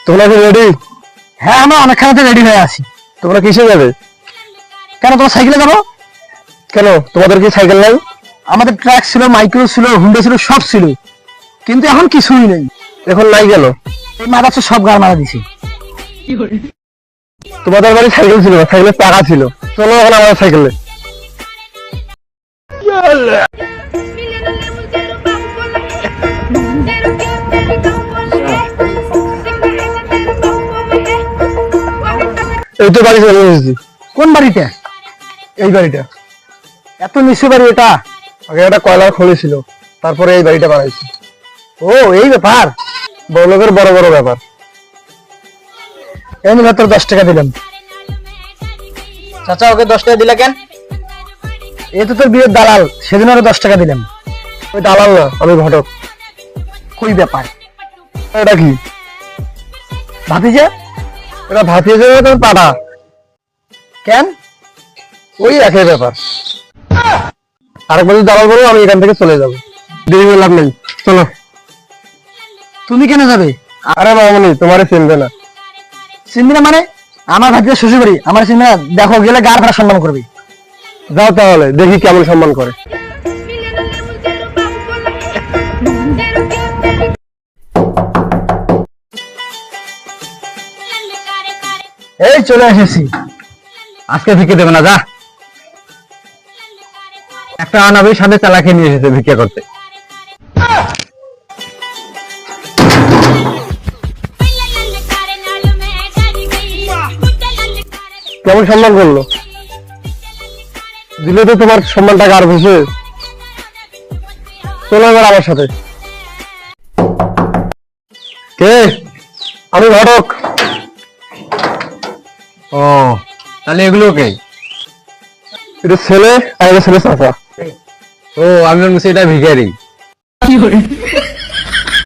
তোমরা কি রেডি? হ্যাঁ, আমরা অনেকখানে রেডি হয়ে আছি। তোমরা কিসে যাবে? কেন, তোমার সাইকেলে যাবো? কেন, তোমাদের কি সাইকেল নাই? আমাদের ট্রাক ছিল, মাইক্রো ছিল, হুন্ডা ছিল, সব ছিল, কিন্তু এখন কিছুই নেই। এখন নাই গেল? এই মাথা সব গাড় মারা দিছি। তোমাদের বাড়ি সাইকেল ছিল, সাইকেলের টাকা ছিল। চলো এখন আমাদের সাইকেলে। এই তো বাড়ি চলে এসেছি। কোন বাড়িটা? এই বাড়িটা। এত নিচু বাড়ি এটা? আগে একটা কয়লার খনি ছিল, তারপরে এই বাড়িটা বানাইছি। ও, এই ব্যাপার। বড় লোকের বড় বড় ব্যাপার। এই মাত্র 10 টাকা দিলাম। চাচা, ওকে 10 টাকা দিলা কেন? এই তো তোর বিয়ের দালাল, সেদিন আরো 10 টাকা দিলাম। ওই দালাল না, আমি ঘটক। কই ব্যাপার? এটা কি? ভাতিজা? এটা ভাতিয়ে যাবে, তুমি পাঠা। কেন? ওই একই ব্যাপার। আরেকবার যদি দালাল বলো, আমি এখান থেকে চলে যাবো। দেরি করে লাভ নেই, চলো। তুমি কেন যাবে? আরে মামনি, তোমারে চিনবে না। চিনবি না মানে? আমার ভাতিজা শ্বশুর বাড়ি, আমার চিনবি না? দেখো, গেলে গাড় ভাড়া সম্মান করবি। যাও তাহলে, দেখি কেমন সম্মান করে। এই চলে এসেছি। আজকে ভিক্ষে দেবে না, যা। একটা আনাবির সাথে চালাকে নিয়ে এসেছে ভিক্ষা করতে। কেমন সম্মান করলো? দিলে তো তোমার সম্মানটা আর বুঝে। চলো এবার আমার সাথে। কে? আমি ঘটক। ও, তাহলে এগুলো কে? এটা ছেলে আর এটা ছেলে চাচা। ও, আমি বলছি এটা ভিখারি।